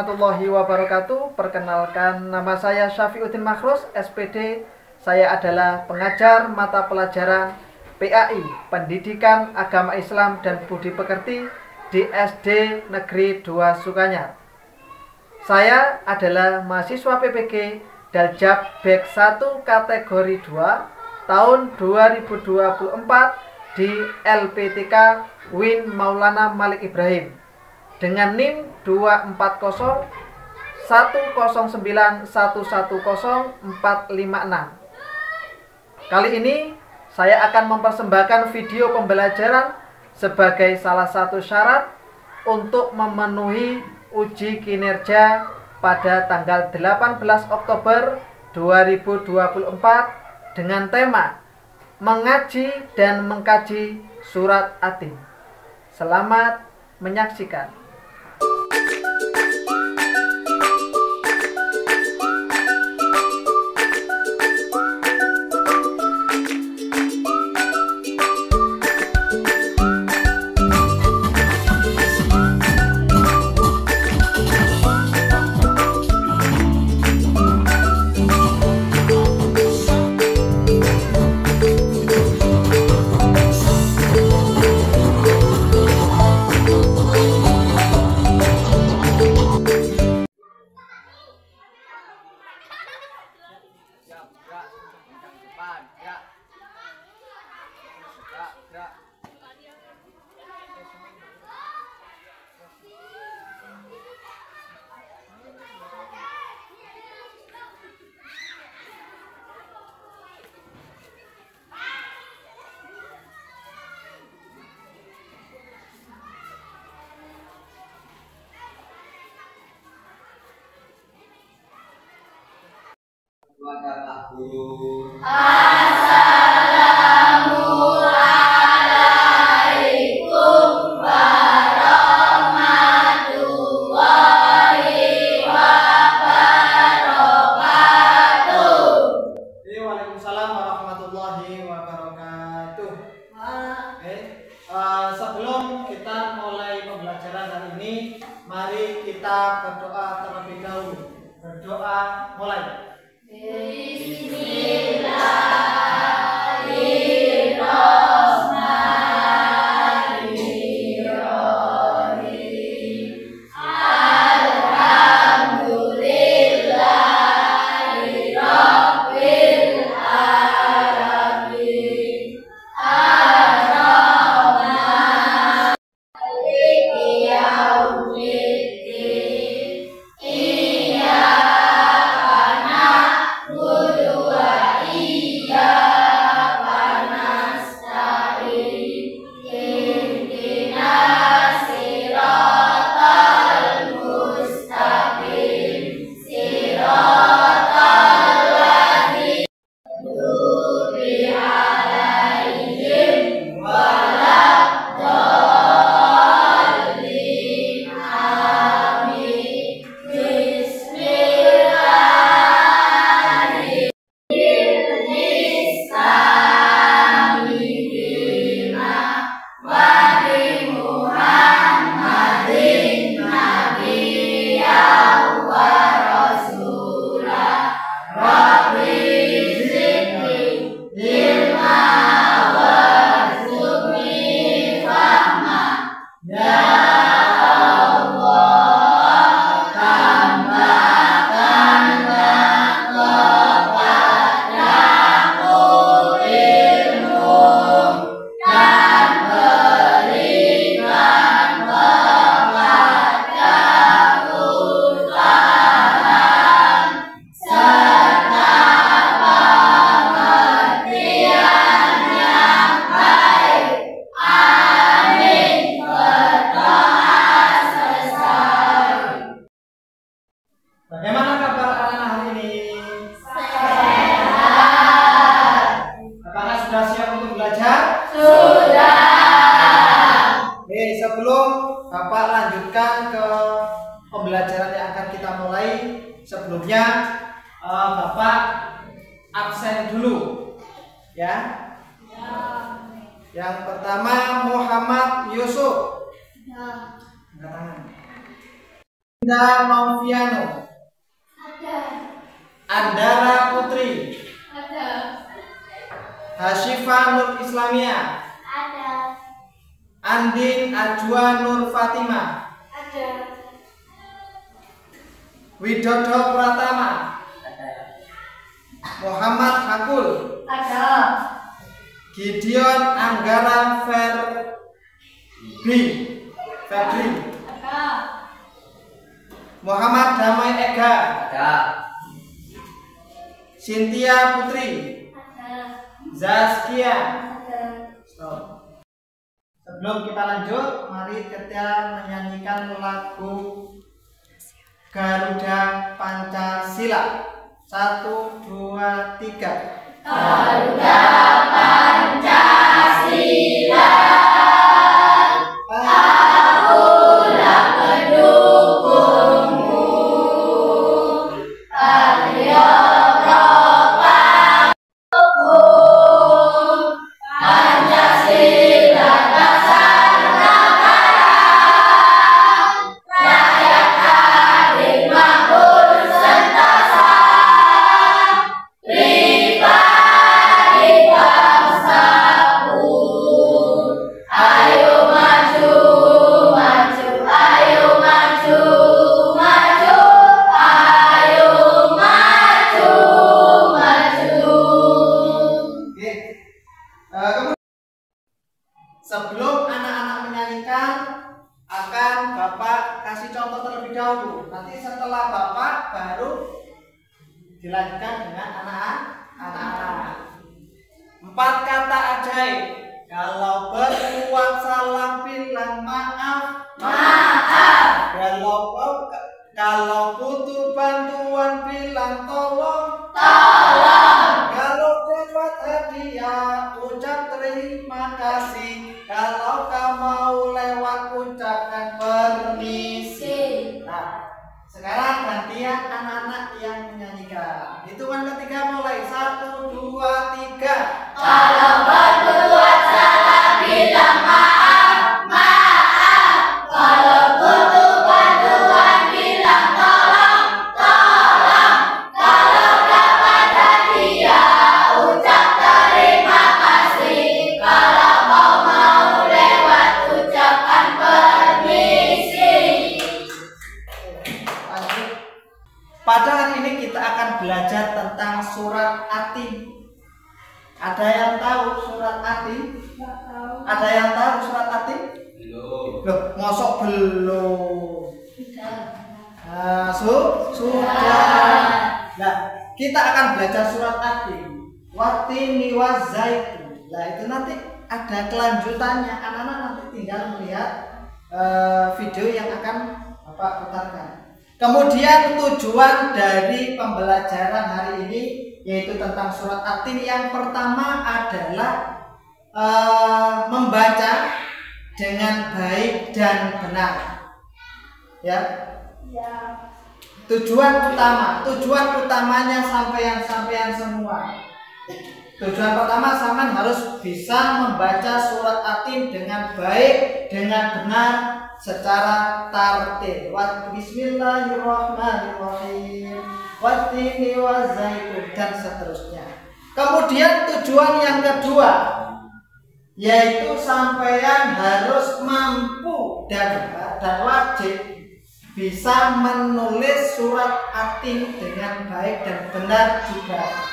warahmatullahi wabarakatuh. Perkenalkan, nama saya Syafiuddin Makhrus, SPD. Saya adalah pengajar mata pelajaran PAI, Pendidikan Agama Islam dan Budi Pekerti di SD Negeri 2 Sukanyar. Saya adalah mahasiswa PPG Daljab Bek 1 kategori 2 tahun 2024 di LPTK Win Maulana Malik Ibrahim dengan NIM 24091010456. Kali ini saya akan mempersembahkan video pembelajaran sebagai salah satu syarat untuk memenuhi uji kinerja pada tanggal 18 Oktober 2024 dengan tema mengaji dan mengkaji surat Atin. Selamat menyaksikan. Kepada Pak Guru. Assalamualaikum warahmatullahi wabarakatuh. Waalaikumsalam warahmatullahi wabarakatuh. Sebelum kita mulai pembelajaran hari ini, mari kita berdoa terlebih dahulu. Berdoa mulai. Bagaimana kabar anak-anak hari ini? Sehat. Apakah sudah siap untuk belajar? Sudah. Oke, sebelum Bapak lanjutkan ke pembelajaran yang akan kita mulai, sebelumnya Bapak absen dulu, ya. Yang pertama Muhammad Yusuf. Angkat tangan. Dinda Noviano. Ada. Andara Putri. Ada. Hasyifa Nur Islamia. Ada. Andin Ajwa Nur Fatima. Ada. Widodo Pratama. Muhammad Hakul. Ada. Gideon Anggara Febri. Ada. Muhammad Damai Ega. Ada. Cynthia Putri. Ada. Zaskia. Ada. Stop. Sebelum kita lanjut, mari kita menyanyikan lagu Garuda Pancasila. 1, 2, 3. Garuda Pancasila, akulah pendukungmu. Patriot Propagandmu, Pancasila dasar negara. Rakyat adil makmur sentosa. Pribadi bangsaku, ayo maju, maju, ayo maju, maju, ayo maju, maju. Oke. Sebelum anak-anak menyanyikan, akan Bapak kasih contoh terlebih dahulu. Nanti setelah Bapak baru dilanjutkan dengan anak-anak. 4 kata ajaib. Kalau berbuat salah bilang maaf. Maaf. Kalau butuh bantuan bilang tolong. Tolong. Kalau dapat hadiah ucap terima kasih. Kalau kau mau lewat ucapkan permisi. Nah, sekarang gantian anak-anak yang menyanyikan. Hitungan ketiga mulai. 1, 2, 3. Kalau berbuat salah bilang maaf, maaf. Kalau butuh bantuan bilang tolong, tolong. Kalau dapat hadiah ucap terima kasih. Kalau kau mau lewat ucapkan permisi. Lanjut. Pada hari ini kita akan belajar tentang surat Atin. Ada yang tahu surat Atin? Ada yang tahu surat Atin? Belum. Loh, mosok belum? Sudah. Nah, kita akan belajar surat Atin. Watini wazaitun. Nah, itu nanti ada kelanjutannya. Anak-anak nanti tinggal melihat video yang akan Bapak putarkan. Kemudian tujuan dari pembelajaran hari ini yaitu tentang surat Atin. Yang pertama adalah membaca dengan baik dan benar. Ya. Tujuan utamanya sampean semua. Tujuan pertama, sampean harus bisa membaca surat Atin dengan baik, dengan benar, secara tartil. Bismillahirrahmanirrahim. Wattini wazaitun, dan seterusnya. Kemudian tujuan yang kedua yaitu sampean harus mampu dan wajib bisa menulis surat Atin dengan baik dan benar juga.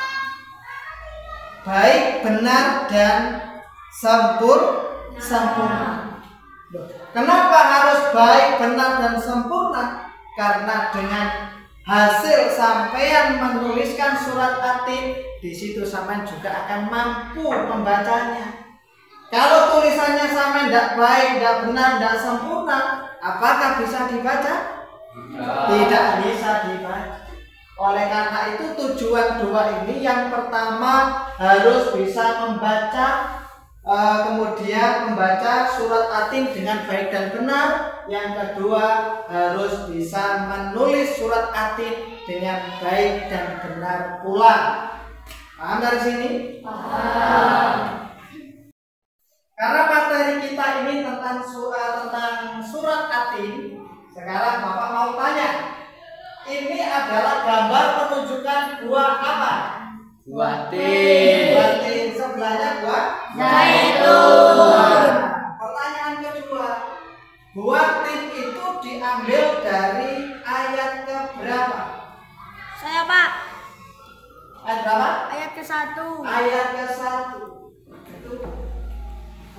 Baik, benar, dan sempurna. Kenapa harus baik, benar, dan sempurna? Karena dengan hasil sampean menuliskan surat Atin, di situ sampean juga akan mampu membacanya. Kalau tulisannya sampean tidak baik, tidak benar, tidak sempurna, apakah bisa dibaca? Tidak bisa dibaca. Oleh karena itu tujuan dua ini, yang pertama harus bisa membaca, kemudian membaca surat Atin dengan baik dan benar. Yang kedua harus bisa menulis surat Atin dengan baik dan benar pula. Paham dari sini? Paham. Karena materi kita ini tentang surat Atin, Sekarang Bapak mau tanya, ini adalah gambar menunjukkan buah apa? Buah tin. Buah tin. Sebelahnya buah zaitun. Nah, pertanyaan kedua, buah tin itu diambil dari ayat keberapa? Saya Pak. Ayat berapa? Ayat ke-1. Ayat ke-1. Itu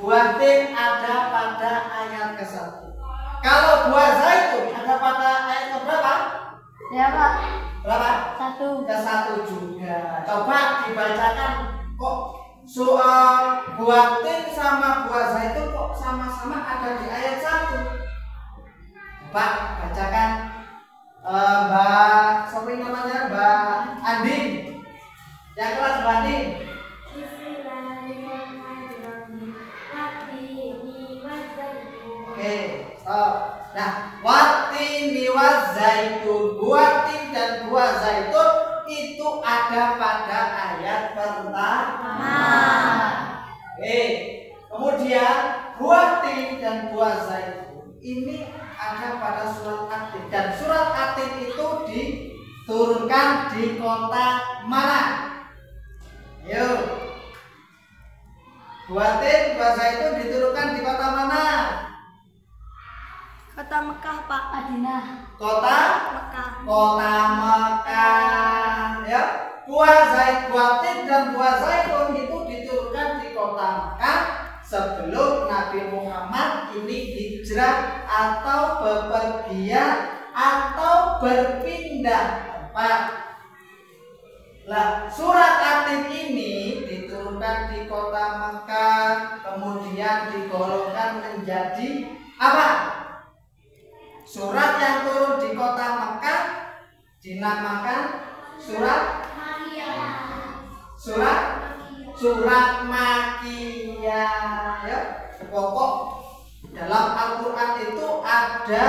buah tin ada pada ayat ke-1. Kalau buah zaitun ada pada ayat keberapa? Ya Pak. Berapa? 1. Ke-1 juga. Coba dibacakan kok soal buah tin sama buah zaitun kok sama-sama ada di ayat 1. Coba bacakan Mbak, siapa yang namanya? Mbak Andin. Yang kelas Mbak Andin. Oke, stop. Nah, watini wazaitun, buah tin dan buah zaitun itu ada pada ayat pertama. Oke, kemudian buah tin dan buah zaitun ini ada pada surat At-Tin, dan surat At-Tin itu diturunkan di kota mana? Yuk, buah tin, buah zaitun diturunkan di kota mana? Kota Mekah Pak. Madinah. Kota Mekah. Kota Mekah. Ya, buah tin dan buah zaitun itu diturunkan di kota Mekah sebelum Nabi Muhammad ini hijrah atau bepergian atau berpindah tempat. Lah, surat At-Tin ini diturunkan di kota Mekah, kemudian digolongkan menjadi apa? Surat yang turun di kota Mekah dinamakan surat Makkiyah. Ya, pokok dalam Al-Qur'an itu ada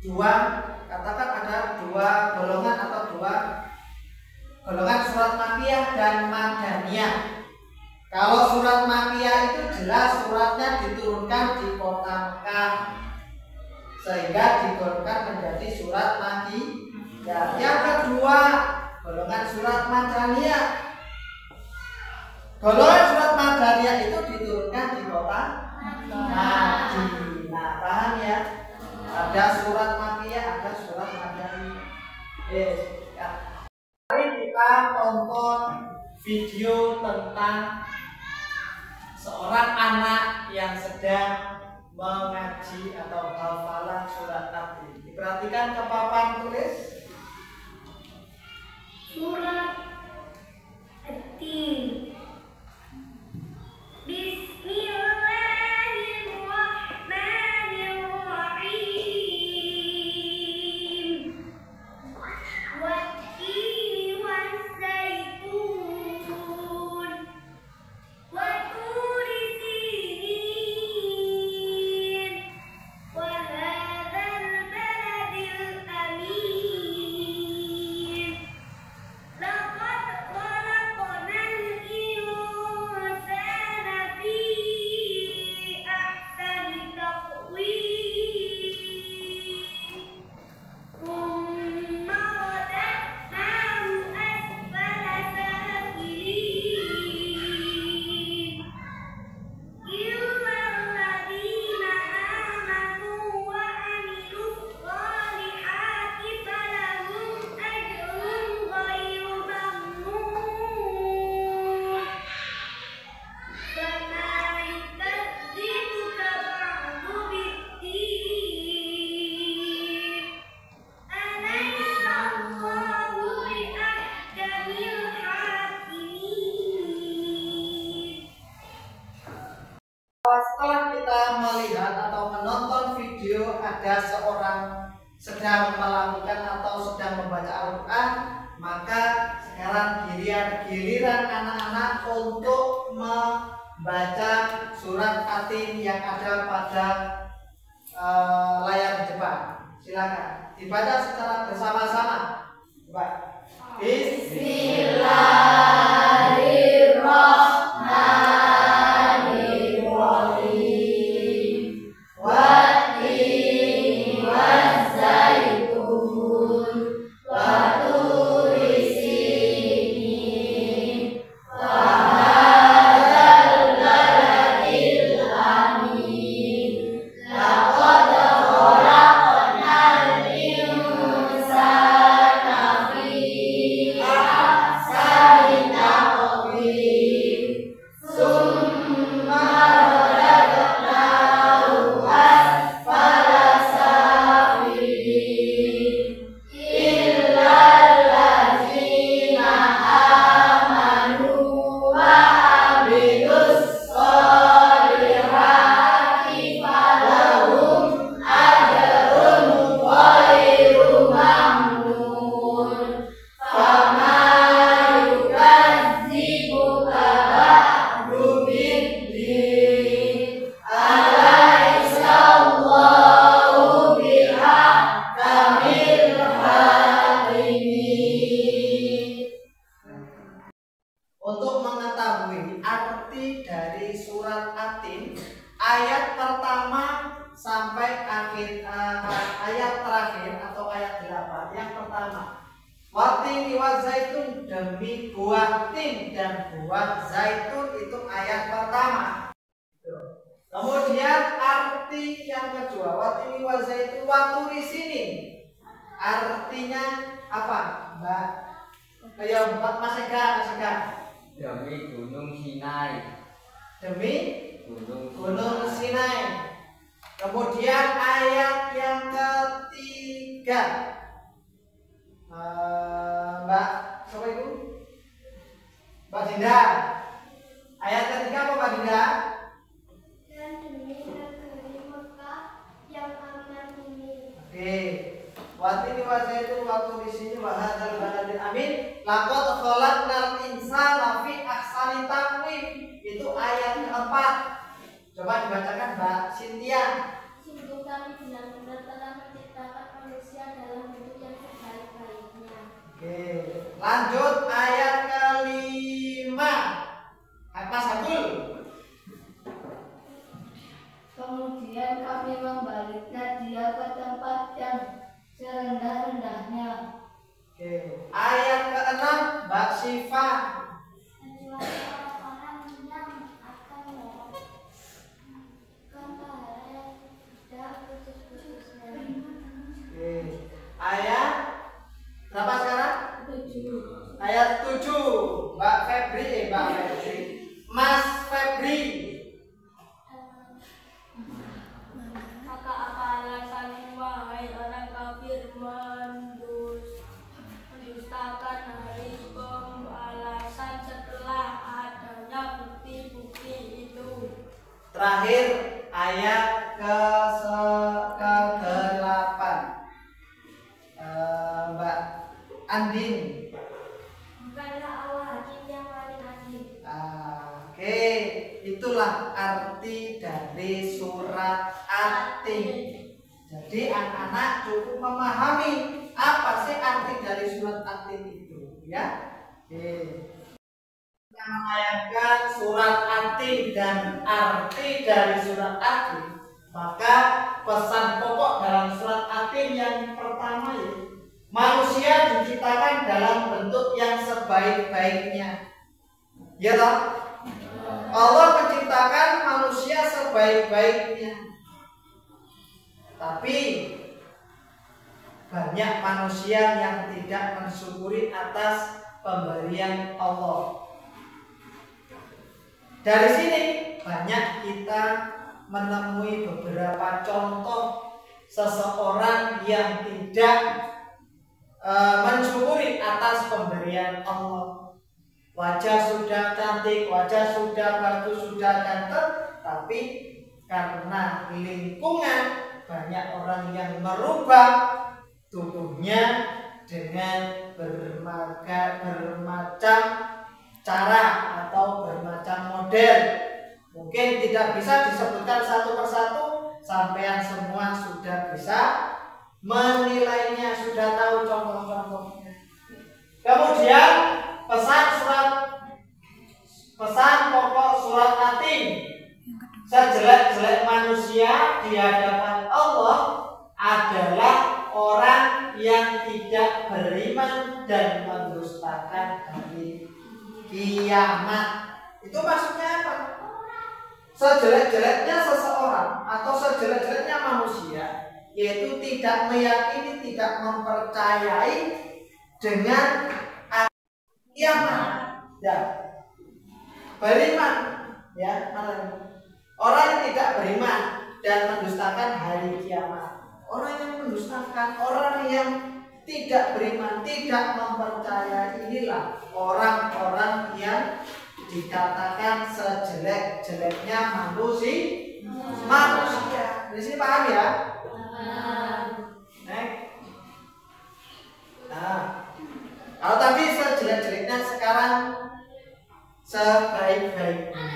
dua, katakan ada dua golongan atau dua golongan surat Makkiyah dan Madaniyah. Kalau surat Makkiyah itu jelas suratnya diturunkan di kota Mekah, sehingga digolongkan menjadi surat Makkiyah. Yang kedua, golongan surat Madaniyah. Golongan surat Madaniyah itu diturunkan di kota Madinah. Paham ya? Ada surat Makkiyah, ada surat Madaniyah. Ya. Mari kita tonton video tentang seorang anak yang sedang mengaji atau hafalan surat At-Tin. Diperhatikan ke papan tulis. Surat At-Tin. Bismillahirrahmanirrahim. Wat-tini waz-zaitun. Wat-turi sinin. Wa hadzal baladil amin. Laqad khalaqnal insana fi ahsani taqwim. Thumma radadnahu asfala safilin. Illal ladzina amanu wa amilus solihati falahum ajrun ghairu mamnun. Fama yukadzibuka ba'du biddin. Alaysa Allahu biahkamil hakimin. Setelah kita melihat atau menonton video ada seorang sedang melakukan atau sedang membaca Al-Quran, maka sekarang giliran anak-anak untuk membaca surat At-Tin yang ada pada layar di depan. Silakan dibaca secara bersama-sama. Coba. Bismillahirrahmanirrahim. Wat-tini untuk mengetahui arti dari surat At-Tin ayat pertama sampai akhir ayat terakhir atau ayat 8. Yang pertama, watini wa zaitun, demi buah tin dan buah zaitun, itu ayat pertama. Kemudian arti yang kedua, watini wa zaitun wa turi sini. Artinya apa, Mbak? Ayo Mas Ega. Demi Gunung Sinai. Demi Gunung Sinai. Kemudian ayat yang ketiga, Mbak, siapa itu? Mbak Dinda. Ayat ketiga apa Mbak Dinda? Dan demi negeri Mekah yang aman ini. Oke. Watini wa zaitun wa turi sini wa hadzal baladil amin. Laqad khalaqnal insana fi ahsani taqwim. Itu ayat keempat. Coba dibacakan Mbak Cynthia. Sungguh kami benar-benar telah menciptakan manusia dalam bentuk yang sebaik-baiknya. Oke, lanjut ayat kelima. Mas Abdul. Kemudian kami membaliknya dia ke tempat yang serendah-rendahnya. Oke, ayat keenam Mbak Syifa. Kecuali orang-orang yang akan melakukan pahala dan putus-putusnya. Oke, ayat berapa sekarang? 7. Ayat 7 Mbak Febri. Mas Febri. Maka apa alasanmu wahai orang kafir mendustakan hari pembalasan setelah adanya bukti-bukti itu? Terakhir ayat ke-8 Mbak Andin. Bukanlah Allah hakim yang paling adil. Oke, itulah arti dari surat At-Tin. Jadi anak-anak cukup memahami apa sih arti dari surat At-Tin itu, ya. Oke. Kita menayangkan surat At-Tin dan arti dari surat At-Tin, maka pesan pokok dalam surat At-Tin yang pertama yaitu manusia diciptakan dalam bentuk yang sebaik-baiknya. Ya toh? Allah menciptakan manusia sebaik-baiknya. Tapi banyak manusia yang tidak mensyukuri atas pemberian Allah. Dari sini banyak kita menemui beberapa contoh seseorang yang tidak mensyukuri atas pemberian Allah. Wajah sudah cantik, wajah sudah bagus, sudah ganteng, tapi karena lingkungan banyak orang yang merubah tubuhnya dengan bermacam cara atau bermacam model. Mungkin tidak bisa disebutkan satu persatu, sampean semua sudah bisa menilainya, sudah tahu contoh-contohnya. Kemudian pesan pokok surat At-Tin, sejelek-jelek manusia di hadapan Allah adalah orang yang tidak beriman dan mendustakan hari kiamat. Itu maksudnya apa? Sejelek-jeleknya seseorang atau sejelek-jeleknya manusia yaitu tidak meyakini, tidak mempercayai dengan kiamat. Ya, beriman, ya, orang yang tidak beriman dan mendustakan hari kiamat. Orang yang mendustakan, orang yang tidak beriman, tidak mempercayai, inilah orang-orang yang dikatakan sejelek-jeleknya manusia. Di sini paham ya? Nah, kalau tadi sejelek-jeleknya, sekarang sebaik-baiknya.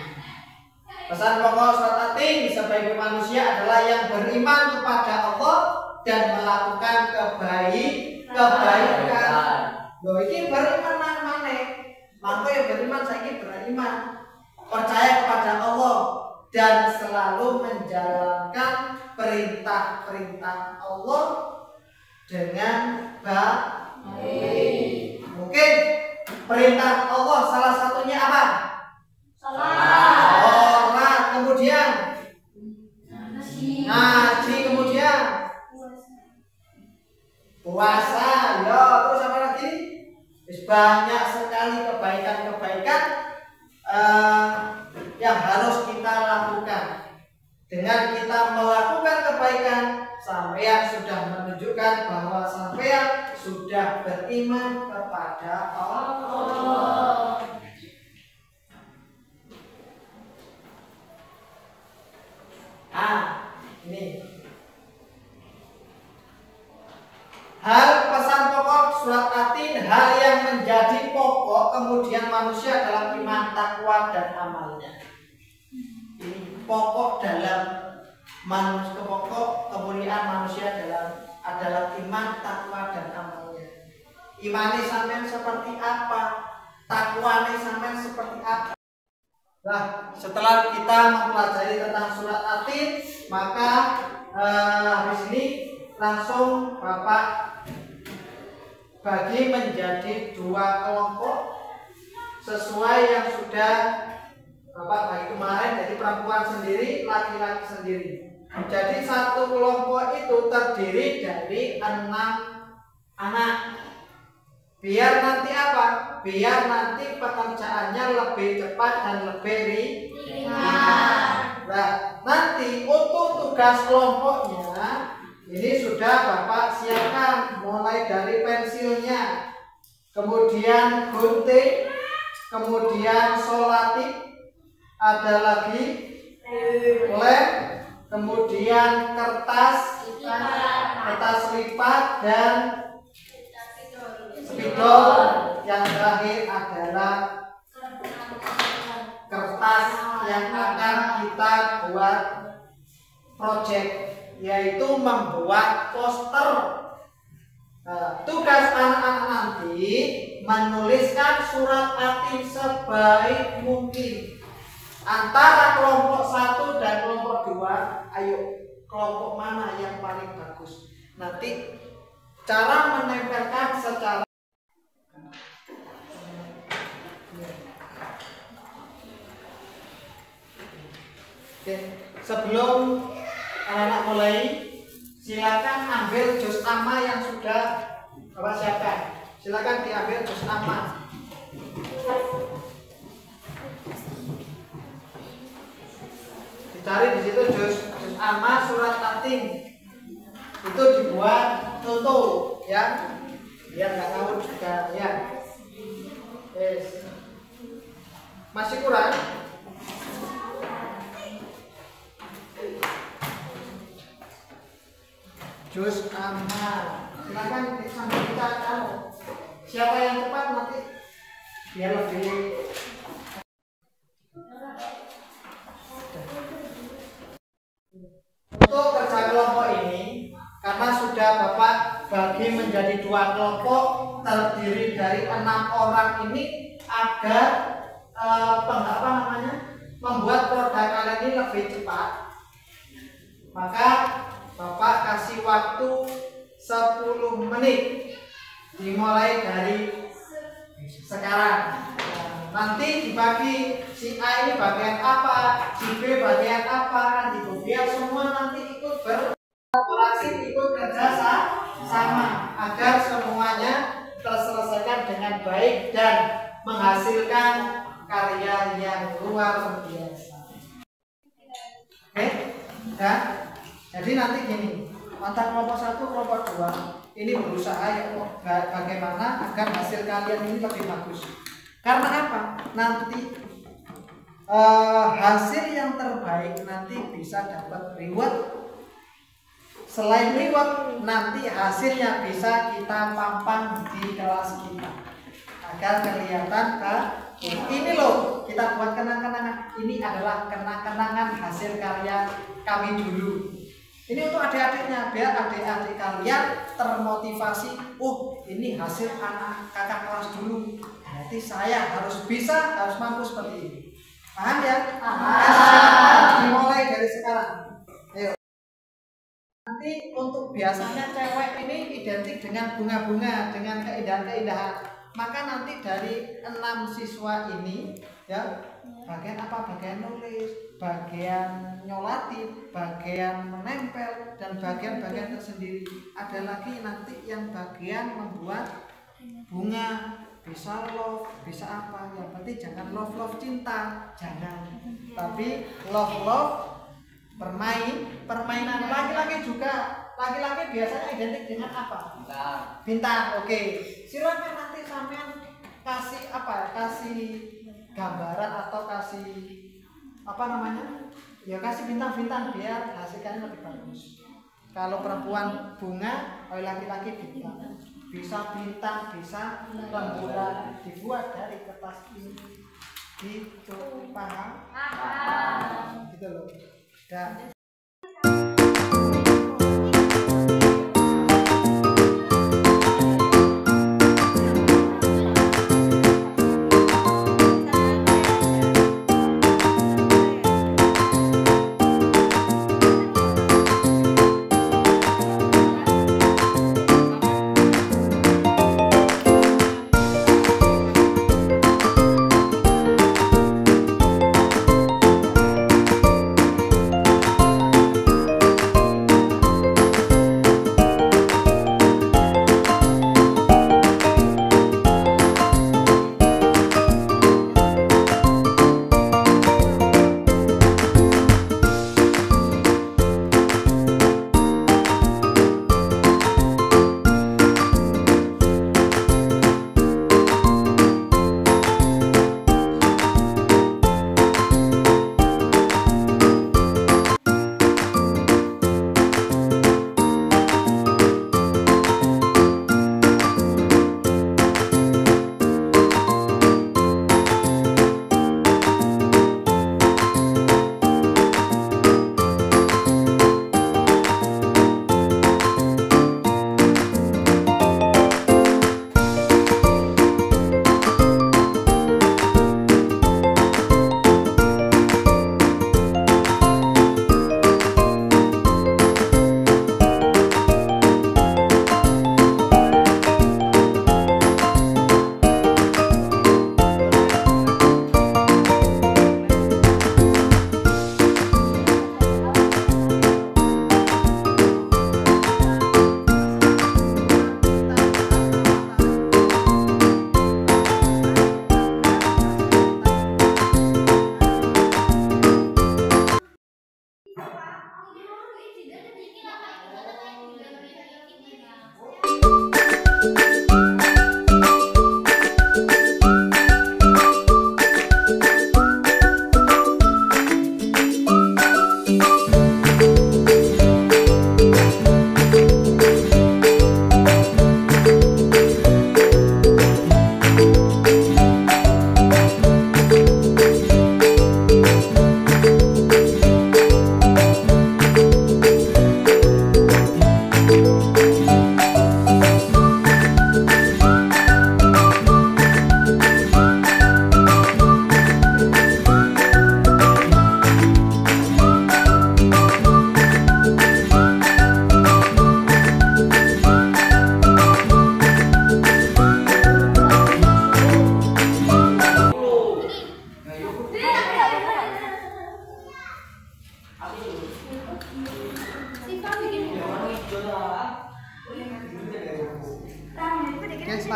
Pesan pokok surat At-Tin, sebagai manusia adalah yang beriman kepada Allah dan melakukan kebaikan. Loh, ini beriman mana? Maka yang beriman saya beriman, percaya kepada Allah, dan selalu menjalankan perintah-perintah Allah dengan baik. Mungkin perintah Allah salah satunya apa? Sholat, kemudian ngaji, kemudian puasa, ya, terus apa lagi? Banyak sekali kebaikan-kebaikan yang harus kita lakukan. Dengan kita melakukan kebaikan, sampean sudah menunjukkan bahwa sampean sudah beriman kepada Allah. Ini hal pesan pokok surat Atin, hal yang menjadi pokok kemudian manusia dalam iman, takwa, dan amalnya. Ini pokok dalam manusia, pokok kemuliaan manusia adalah iman, takwa, dan amalnya. Imani sampean seperti apa? Takwani sampean seperti apa? Nah, setelah kita mempelajari tentang surat Atin, maka habis ini langsung Bapak bagi menjadi 2 kelompok sesuai yang sudah Bapak bagi kemarin. Jadi perempuan sendiri, laki-laki sendiri. Jadi satu kelompok itu terdiri dari 6 anak. Biar nanti apa? Biar nanti pekerjaannya lebih cepat dan lebih ringan. Nah, nanti untuk tugas kelompoknya ini sudah Bapak siapkan, mulai dari pensilnya, kemudian gunting, kemudian solatif, ada lagi lem, kemudian kertas lipat, dan spidol. Yang terakhir adalah kertas yang akan kita buat project, yaitu membuat poster. Tugas anak-anak nanti menuliskan surat Atin sebaik mungkin. Antara kelompok 1 dan kelompok 2, ayo kelompok mana yang paling bagus? Nanti cara menempelkan secara sebelum anak-anak mulai, silakan ambil juz amma yang sudah Bapak siapkan. Silakan diambil juz amma. Dicari di situ juz amma surat Atin. Itu dibuat contoh ya, biar nggak ngawur juga ya. Yes. Masih kurang? Juz amma. Silakan sambil kita tahu. Siapa yang cepat nanti biar lebih. Untuk kerja kelompok ini, karena sudah Bapak bagi menjadi 2 kelompok terdiri dari 6 orang ini, agar membuat produk kalian ini lebih cepat, maka Bapak kasih waktu 10 menit dimulai dari sekarang. Nanti dibagi si A ini bagian apa, si B bagian apa, biar semua nanti ikut berkolaborasi, ikut kerja sama agar semuanya terselesaikan dengan baik dan menghasilkan karya yang luar biasa. Oke? Ya? Jadi nanti gini, antara kelompok 1, kelompok 2 ini berusaha ya bagaimana agar hasil kalian ini lebih bagus. Karena apa? Nanti hasil yang terbaik nanti bisa dapat reward. Selain reward, nanti hasilnya bisa kita pampang di kelas kita agar kelihatan ini loh, kita buat kenang-kenangan. Ini adalah kenang-kenangan hasil karya kami dulu. Ini untuk adik-adiknya, biar adik-adik kalian termotivasi. Oh, ini hasil anak kakak kelas dulu. Berarti saya harus bisa, harus mampu seperti ini. Paham ya? Paham. Dimulai dari sekarang. Ayo. Nanti untuk biasanya cewek ini identik dengan bunga-bunga, dengan keindahan-keindahan. Maka nanti dari 6 siswa ini, ya, bagian apa? Bagian nulis, bagian nyolatin, bagian menempel, dan bagian-bagian tersendiri. Ada lagi nanti yang bagian membuat bunga, bisa love, bisa apa. Yang penting jangan love cinta, jangan. Tapi love permainan. Laki-laki juga. Laki-laki biasanya identik dengan apa? Bintang. Oke. Silakan nanti sampean kasih apa? Kasih gambaran atau kasih apa namanya? Ya kasih bintang-bintang biar hasilnya lebih bagus. Kalau perempuan bunga, kalau laki-laki bintang. Bisa bintang, bisa rembulan, dibuat dari kertas ini. Gitu, paham? Gitu loh. Dan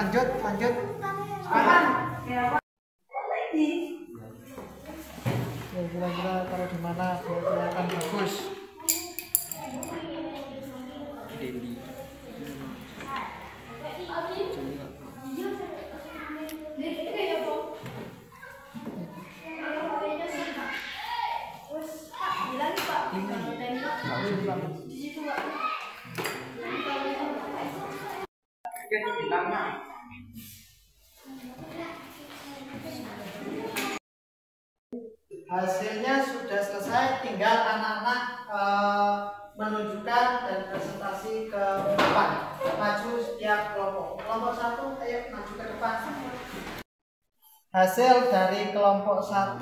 lanjut. Kira-kira taruh di mana biar kelihatan bagus. Dendi. Hasilnya sudah selesai, tinggal anak-anak menunjukkan dan presentasi ke depan. Maju setiap kelompok. Kelompok 1, ayo maju ke depan. hasil dari kelompok 1.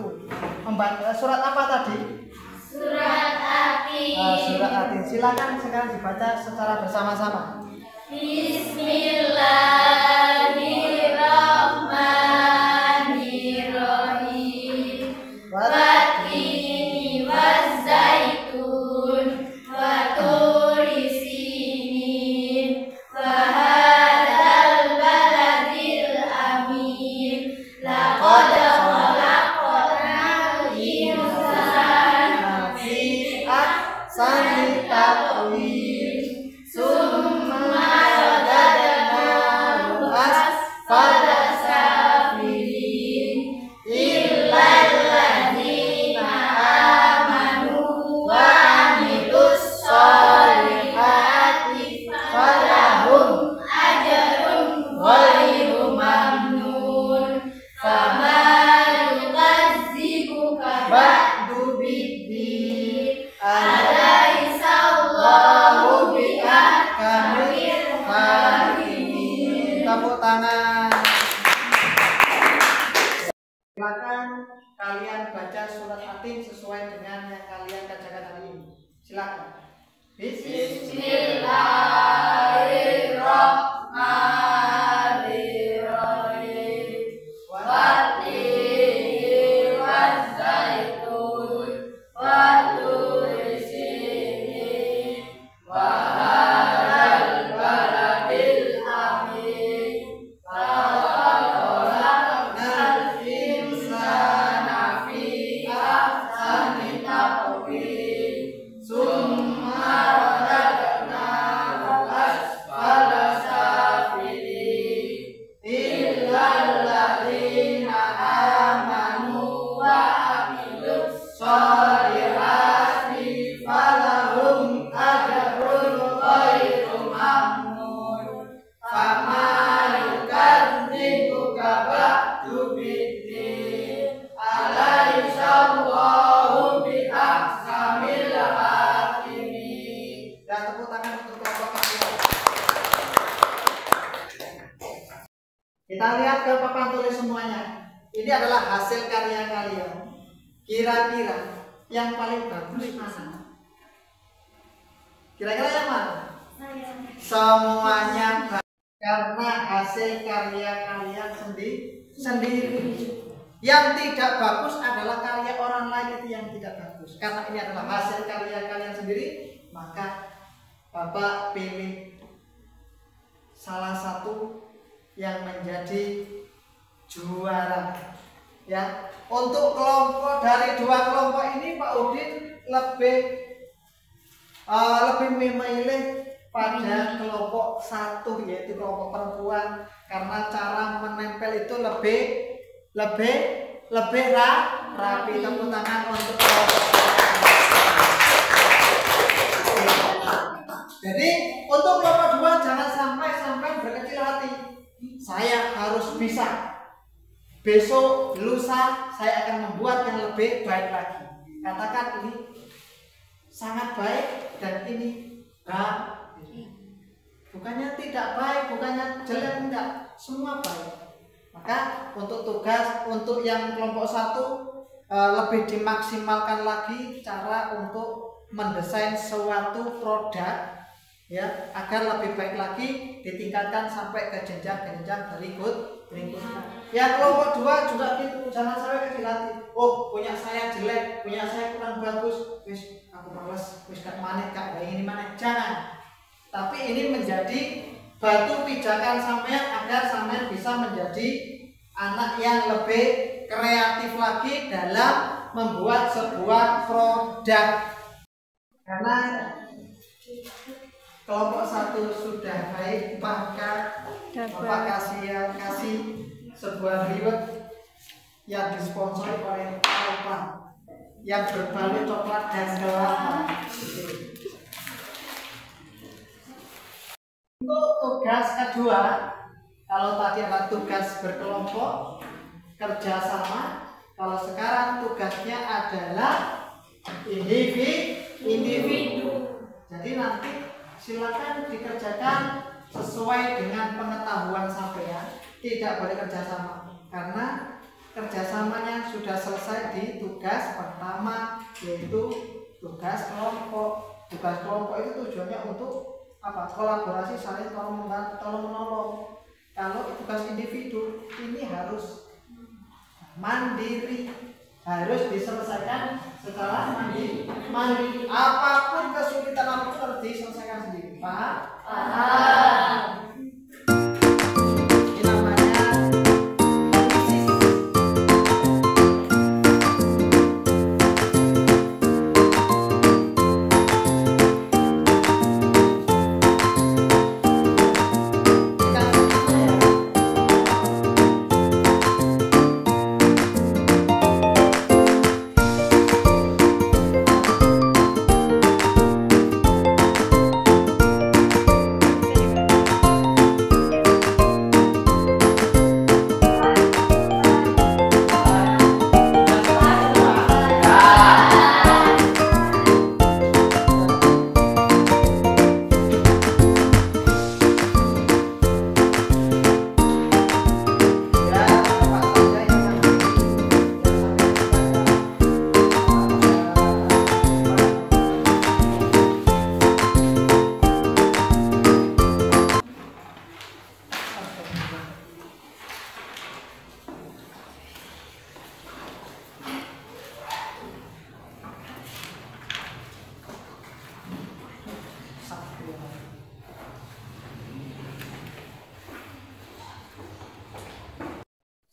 Surat apa tadi? Surat Atin. Surat Atin. Silakan sekarang dibaca secara bersama-sama. Bismillahirrahmanirrahim. Wattini wazzaitun wa turi sinin wa hadzal baladil amin. Laqad khalaqnal insana Fi ahsani taqwim. Summa radadnahu asfala safilin. Illal ladzina amanu wa amilus sholihati falahum ajrun ghairu mamnun. Fama yukazzibuka ba'du biddin. Alaihissallahu bi'ahkamil hakimin. Tepuk tangan. Silakan kalian baca surat Atin sesuai dengan yang kalian kerjakan hari ini. Silakan. Bismillahirrahmanirrahim. Wattini wazzaitun wa turi sinin wa hadzal baladil amin. Laqad khalaqnal insana fi ahsani taqwim. Summa radadnahu asfala safilin. Illal ladzina amanu wa amilus sholihati falahum ajrun ghairu mamnun. Fama yukadzibuka ba'du biddin. Alaihissallahu bi'ahkamil hakimin. Dan tepuk tangan untuk kelompok kalian. Kita lihat ke papan tulis semuanya. Ini adalah hasil karya kalian. Kira-kira yang paling bagus mana? Kira-kira yang mana? Semuanya bagus karena hasil karya kalian sendiri. Yang tidak bagus adalah karya orang lain, itu yang tidak bagus. Karena ini adalah hasil karya kalian sendiri, maka Bapak pilih salah satu yang menjadi juara. Ya, untuk kelompok dari 2 kelompok ini Pak Udin lebih memilih pada kelompok 1, yaitu kelompok perempuan, karena cara menempel itu lebih rapi. Tepuk tangan untuk kelompok. Jadi untuk kelompok 2 jangan sampai berkecil hati. Saya harus bisa. Besok, lusa saya akan membuat yang lebih baik lagi. Katakan ini sangat baik dan ini baik. Bukannya tidak baik, bukannya jelek, enggak, semua baik. Maka untuk tugas untuk yang kelompok 1 lebih dimaksimalkan lagi cara untuk mendesain suatu produk, ya, agar lebih baik lagi, ditingkatkan sampai ke jenjang-jenjang berikutnya. Ya, kelompok 2 juga gitu, jangan sampai kecil hati. Oh, punya saya jelek, punya saya kurang bagus, wis aku males, wis gak manik, gak ini manik. Jangan. Tapi ini menjadi batu pijakan sampean agar sampean bisa menjadi anak yang lebih kreatif lagi dalam membuat sebuah produk. Karena kelompok 1 sudah baik, maka Bapak kasih sebuah reward yang disponsori oleh Alfa yang berbalut coklat dan kelapa. Untuk tugas kedua, kalau tadi adalah tugas berkelompok, kerjasama, kalau sekarang tugasnya adalah individu. Jadi nanti silakan dikerjakan sesuai dengan pengetahuan sampean, tidak boleh kerjasama, karena kerjasamanya sudah selesai di tugas pertama, yaitu tugas kelompok. Tugas kelompok itu tujuannya untuk apa? Kolaborasi, saling tolong menolong. Kalau tugas individu ini harus mandiri, harus diselesaikan secara mandiri. Apapun kesulitan apapun harus diselesaikan sendiri. Paham? Ini namanya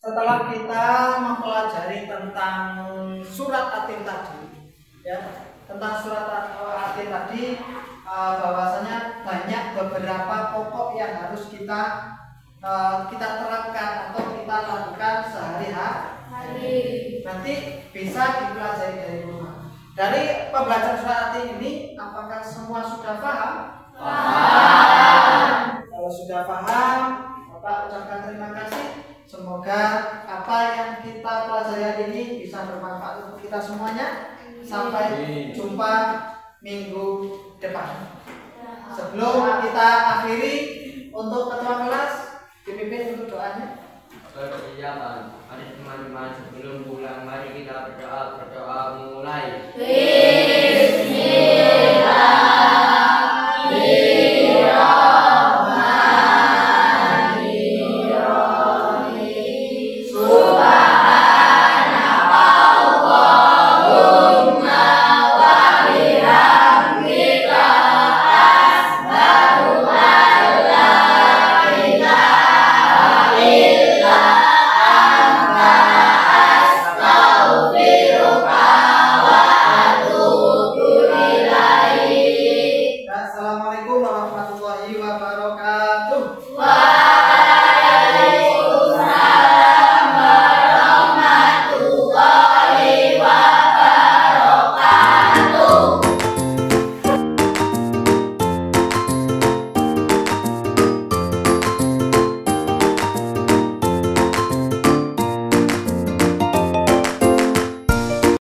setelah kita mempelajari tentang surat Atin tadi, ya, tentang surat Atin tadi, bahwasanya banyak beberapa pokok yang harus kita terapkan atau kita lakukan sehari-hari. Nanti bisa dipelajari dari rumah. Dari pembelajaran surat Atin ini, apakah semua sudah paham? Paham. Kalau sudah paham, Bapak ucapkan terima kasih. Semoga apa yang kita pelajari hari ini bisa bermanfaat untuk kita semuanya. Sampai jumpa minggu depan. Sebelum kita akhiri, untuk ketua kelas dipimpin untuk doanya. Mari teman-teman, sebelum pulang mari kita berdoa mulai. Assalamualaikum warahmatullahi wabarakatuh.